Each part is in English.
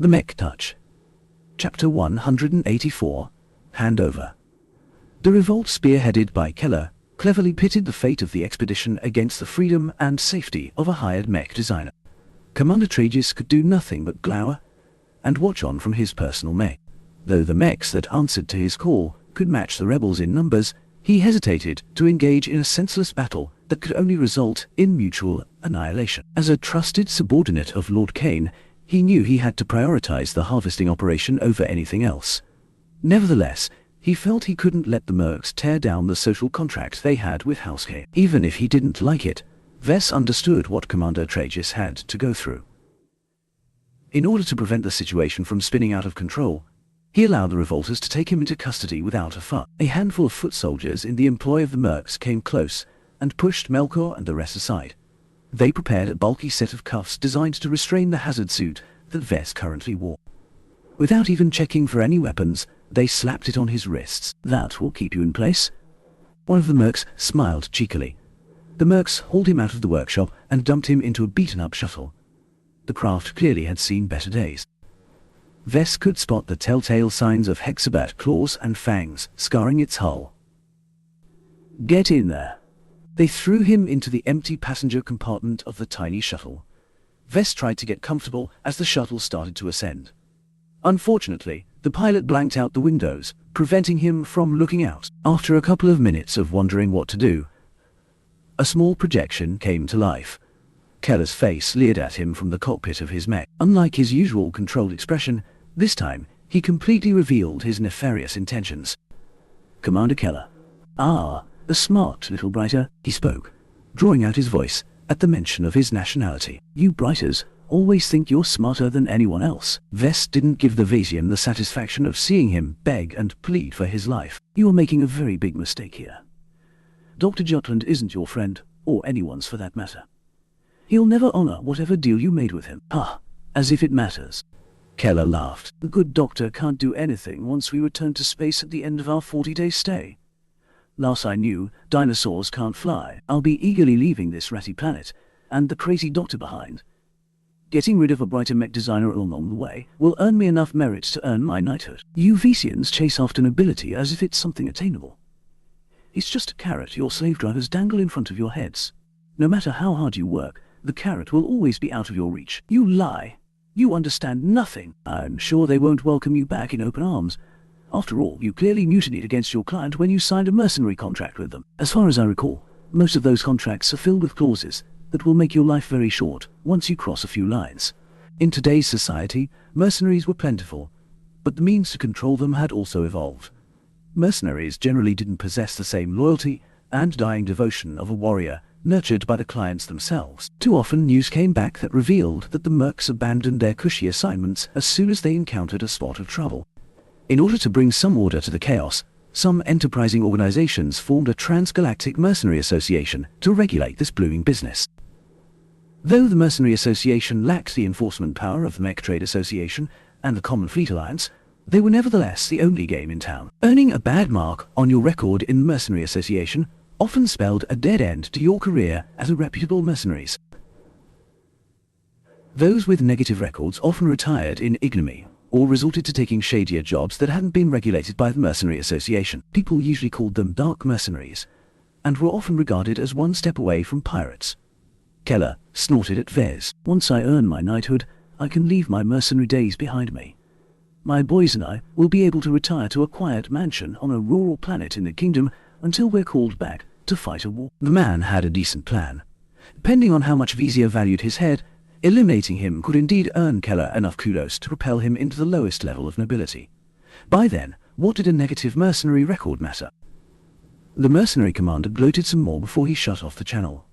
The Mech Touch. Chapter 184. Handover. The revolt spearheaded by Keller cleverly pitted the fate of the expedition against the freedom and safety of a hired mech designer. Commander Tragus could do nothing but glower and watch on from his personal mech. Though the mechs that answered to his call could match the rebels in numbers, he hesitated to engage in a senseless battle that could only result in mutual annihilation. As a trusted subordinate of Lord Kane, he knew he had to prioritize the harvesting operation over anything else. Nevertheless, he felt he couldn't let the mercs tear down the social contract they had with House K. Even if he didn't like it, Vess understood what Commander Tragus had to go through. In order to prevent the situation from spinning out of control, he allowed the revolters to take him into custody without a fuss. A handful of foot soldiers in the employ of the mercs came close and pushed Melkor and the rest aside. They prepared a bulky set of cuffs designed to restrain the hazard suit that Vess currently wore. Without even checking for any weapons, they slapped it on his wrists. "That will keep you in place." One of the mercs smiled cheekily. The mercs hauled him out of the workshop and dumped him into a beaten-up shuttle. The craft clearly had seen better days. Vess could spot the telltale signs of hexabat claws and fangs scarring its hull. "Get in there." They threw him into the empty passenger compartment of the tiny shuttle. Vess tried to get comfortable as the shuttle started to ascend. Unfortunately, the pilot blanked out the windows, preventing him from looking out. After a couple of minutes of wondering what to do, a small projection came to life. Keller's face leered at him from the cockpit of his mech. Unlike his usual controlled expression, this time he completely revealed his nefarious intentions. "Commander Keller." "Ah, a smart little brighter," he spoke, drawing out his voice at the mention of his nationality. "You brighters always think you're smarter than anyone else." Vess didn't give the Vasian the satisfaction of seeing him beg and plead for his life. "You are making a very big mistake here. Dr. Jutland isn't your friend, or anyone's for that matter. He'll never honor whatever deal you made with him." "Ah, as if it matters." Keller laughed. "The good doctor can't do anything once we return to space at the end of our 40-day stay. Last I knew, dinosaurs can't fly. I'll be eagerly leaving this ratty planet, and the crazy doctor behind. Getting rid of a brighter mech designer along the way will earn me enough merit to earn my knighthood. You Vesians chase after nobility as if it's something attainable. It's just a carrot your slave drivers dangle in front of your heads. No matter how hard you work, the carrot will always be out of your reach. You lie. You understand nothing. I'm sure they won't welcome you back in open arms. After all, you clearly mutinied against your client when you signed a mercenary contract with them. As far as I recall, most of those contracts are filled with clauses that will make your life very short once you cross a few lines. In today's society, mercenaries were plentiful, but the means to control them had also evolved. Mercenaries generally didn't possess the same loyalty and dying devotion of a warrior nurtured by the clients themselves. Too often news came back that revealed that the mercs abandoned their cushy assignments as soon as they encountered a spot of trouble. In order to bring some order to the chaos, some enterprising organizations formed a transgalactic mercenary association to regulate this blooming business. Though the Mercenary Association lacked the enforcement power of the Mech Trade Association and the Common Fleet Alliance, they were nevertheless the only game in town. Earning a bad mark on your record in the Mercenary Association often spelled a dead end to your career as a reputable mercenaries. Those with negative records often retired in ignominy, or resorted to taking shadier jobs that hadn't been regulated by the Mercenary Association. People usually called them dark mercenaries, and were often regarded as one step away from pirates. Keller snorted at Vez. "Once I earn my knighthood, I can leave my mercenary days behind me. My boys and I will be able to retire to a quiet mansion on a rural planet in the kingdom until we're called back to fight a war." The man had a decent plan. Depending on how much Vezia valued his head, eliminating him could indeed earn Keller enough kudos to propel him into the lowest level of nobility. By then, what did a negative mercenary record matter? The mercenary commander gloated some more before he shut off the channel.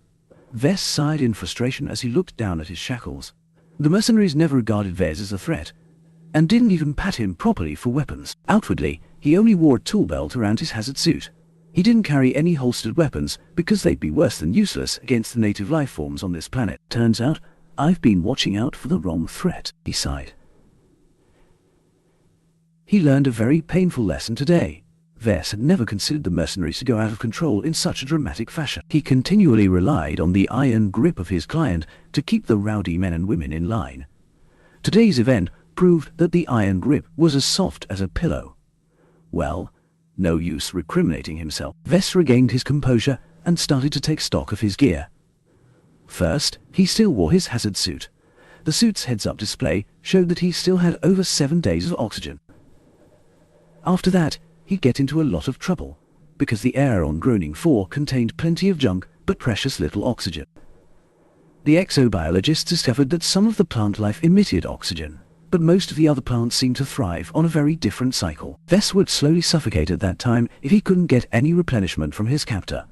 Vess sighed in frustration as he looked down at his shackles. The mercenaries never regarded Vez as a threat, and didn't even pat him properly for weapons. Outwardly, he only wore a tool belt around his hazard suit. He didn't carry any holstered weapons because they'd be worse than useless against the native life forms on this planet. "Turns out, I've been watching out for the wrong threat," he sighed. He learned a very painful lesson today. Vess had never considered the mercenaries to go out of control in such a dramatic fashion. He continually relied on the iron grip of his client to keep the rowdy men and women in line. Today's event proved that the iron grip was as soft as a pillow. Well, no use recriminating himself. Vess regained his composure and started to take stock of his gear. First, he still wore his hazard suit. The suit's heads-up display showed that he still had over 7 days of oxygen. After that, he'd get into a lot of trouble, because the air on Groaning 4 contained plenty of junk but precious little oxygen. The exobiologists discovered that some of the plant life emitted oxygen, but most of the other plants seemed to thrive on a very different cycle. Vess would slowly suffocate at that time if he couldn't get any replenishment from his captor.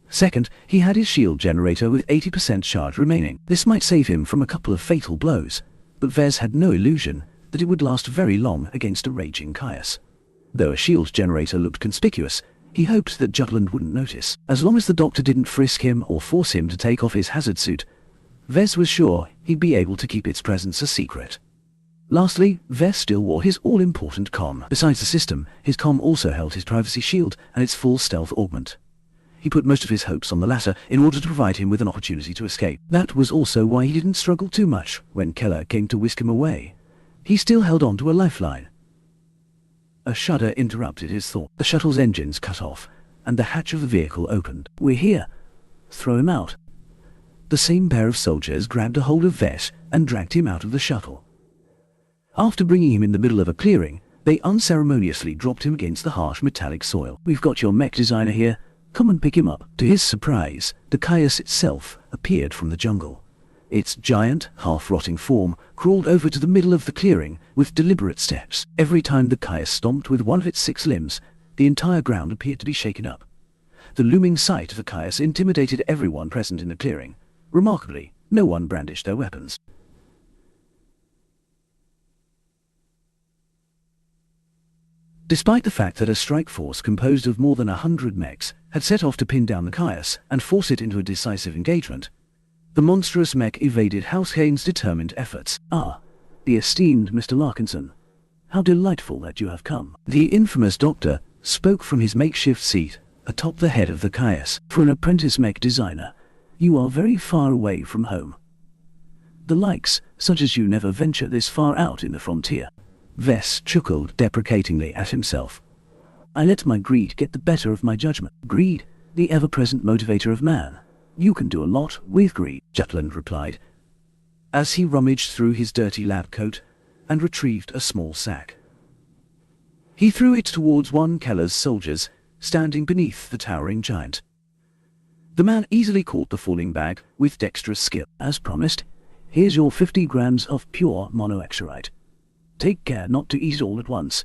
Second, he had his shield generator with 80% charge remaining. This might save him from a couple of fatal blows, but Vess had no illusion that it would last very long against a raging Caius. Though a shield generator looked conspicuous, he hoped that Jutland wouldn't notice. As long as the doctor didn't frisk him or force him to take off his hazard suit, Vess was sure he'd be able to keep its presence a secret. Lastly, Vess still wore his all-important comm. Besides the system, his comm also held his privacy shield and its full stealth augment. He put most of his hopes on the latter in order to provide him with an opportunity to escape. That was also why he didn't struggle too much when Keller came to whisk him away. He still held on to a lifeline. A shudder interrupted his thought. The shuttle's engines cut off, and the hatch of the vehicle opened. "We're here. Throw him out." The same pair of soldiers grabbed a hold of Vess and dragged him out of the shuttle. After bringing him in the middle of a clearing, they unceremoniously dropped him against the harsh metallic soil. "We've got your mech designer here. Come and pick him up." To his surprise, the Caius itself appeared from the jungle. Its giant, half-rotting form crawled over to the middle of the clearing with deliberate steps. Every time the Caius stomped with one of its 6 limbs, the entire ground appeared to be shaken up. The looming sight of the Caius intimidated everyone present in the clearing. Remarkably, no one brandished their weapons. Despite the fact that a strike force composed of more than 100 mechs had set off to pin down the Caius and force it into a decisive engagement, the monstrous mech evaded Househane's determined efforts. "Ah, the esteemed Mr. Larkinson. How delightful that you have come." The infamous doctor spoke from his makeshift seat atop the head of the Caius. "For an apprentice mech designer, you are very far away from home. The likes such as you never venture this far out in the frontier." Vess chuckled deprecatingly at himself. "I let my greed get the better of my judgment." "Greed, the ever-present motivator of man. You can do a lot with greed," Jutland replied, as he rummaged through his dirty lab coat and retrieved a small sack. He threw it towards one Keller's soldiers, standing beneath the towering giant. The man easily caught the falling bag with dexterous skill. "As promised, here's your 50 grams of pure monoexerite. Take care not to eat it all at once.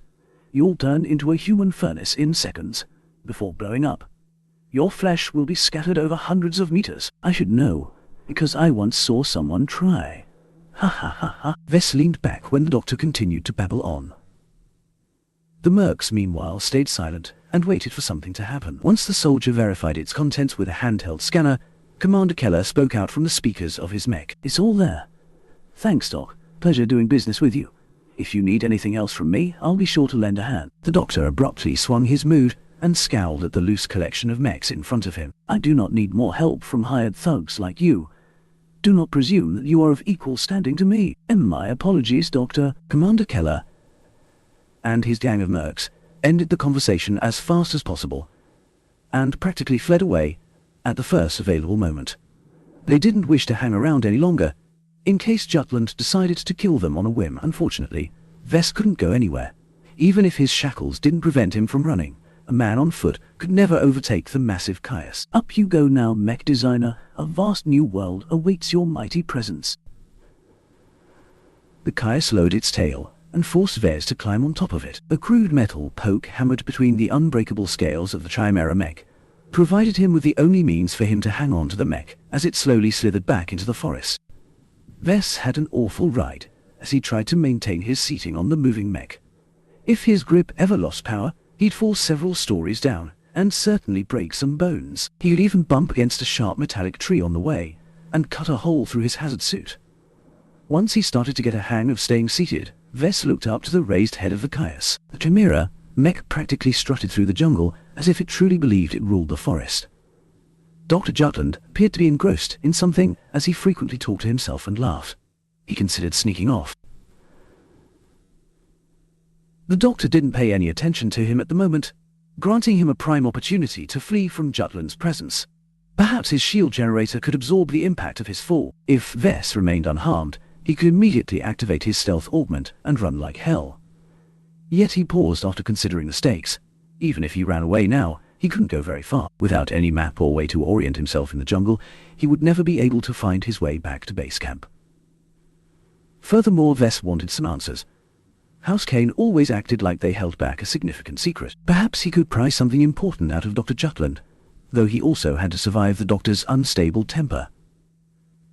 You'll turn into a human furnace in seconds, before blowing up. Your flesh will be scattered over hundreds of meters. I should know, because I once saw someone try." "Ha ha ha ha." Vess leaned back when the doctor continued to babble on. The mercs, meanwhile, stayed silent and waited for something to happen. Once the soldier verified its contents with a handheld scanner, Commander Keller spoke out from the speakers of his mech. "It's all there. Thanks, Doc. Pleasure doing business with you. If you need anything else from me, I'll be sure to lend a hand." The doctor abruptly swung his mood and scowled at the loose collection of mechs in front of him. "I do not need more help from hired thugs like you. Do not presume that you are of equal standing to me." "My apologies, Doctor." Commander Keller and his gang of mercs ended the conversation as fast as possible and practically fled away at the first available moment. They didn't wish to hang around any longer, in case Jutland decided to kill them on a whim. Unfortunately, Vess couldn't go anywhere. Even if his shackles didn't prevent him from running, a man on foot could never overtake the massive Caius. "Up you go now, mech designer. A vast new world awaits your mighty presence." The Caius lowered its tail and forced Vess to climb on top of it. A crude metal poke hammered between the unbreakable scales of the Chimera mech provided him with the only means for him to hang on to the mech as it slowly slithered back into the forest. Vess had an awful ride as he tried to maintain his seating on the moving mech. If his grip ever lost power, he'd fall several stories down and certainly break some bones. He'd even bump against a sharp metallic tree on the way and cut a hole through his hazard suit. Once he started to get a hang of staying seated, Vess looked up to the raised head of the Caius. The Chimera mech practically strutted through the jungle as if it truly believed it ruled the forest. Dr. Jutland appeared to be engrossed in something as he frequently talked to himself and laughed. He considered sneaking off. The doctor didn't pay any attention to him at the moment, granting him a prime opportunity to flee from Jutland's presence. Perhaps his shield generator could absorb the impact of his fall. If Vess remained unharmed, he could immediately activate his stealth augment and run like hell. Yet he paused after considering the stakes. Even if he ran away now, he couldn't go very far. Without any map or way to orient himself in the jungle, he would never be able to find his way back to base camp. Furthermore, Vess wanted some answers. House Kane always acted like they held back a significant secret. Perhaps he could pry something important out of Dr. Jutland, though he also had to survive the doctor's unstable temper.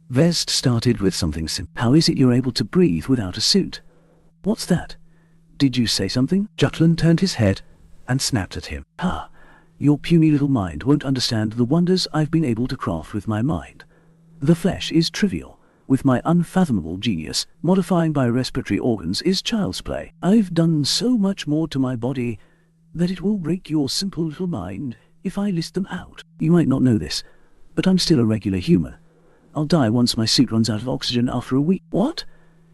Vest started with something simple. How is it you're able to breathe without a suit? What's that? Did you say something? Jutland turned his head and snapped at him. Ha! Your puny little mind won't understand the wonders I've been able to craft with my mind. The flesh is trivial. With my unfathomable genius, modifying my respiratory organs is child's play. I've done so much more to my body that it will break your simple little mind if I list them out. You might not know this, but I'm still a regular human. I'll die once my suit runs out of oxygen after a week. What?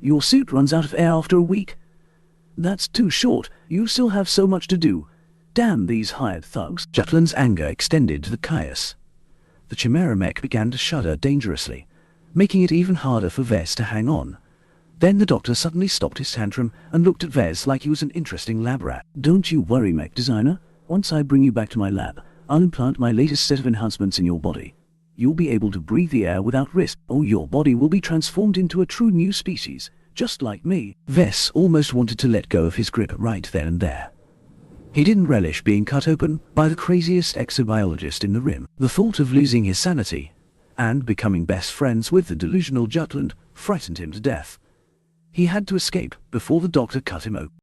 Your suit runs out of air after a week? That's too short. You still have so much to do. Damn these hired thugs. Jutland's anger extended to the Caius. The Chimera mech began to shudder dangerously, making it even harder for Vez to hang on. Then the doctor suddenly stopped his tantrum and looked at Vez like he was an interesting lab rat. Don't you worry, mech designer. Once I bring you back to my lab, I'll implant my latest set of enhancements in your body. You'll be able to breathe the air without risk. Oh, your body will be transformed into a true new species, just like me. Vess almost wanted to let go of his grip right then and there. He didn't relish being cut open by the craziest exobiologist in the Rim. The thought of losing his sanity and becoming best friends with the delusional Jutland frightened him to death. He had to escape before the doctor cut him open.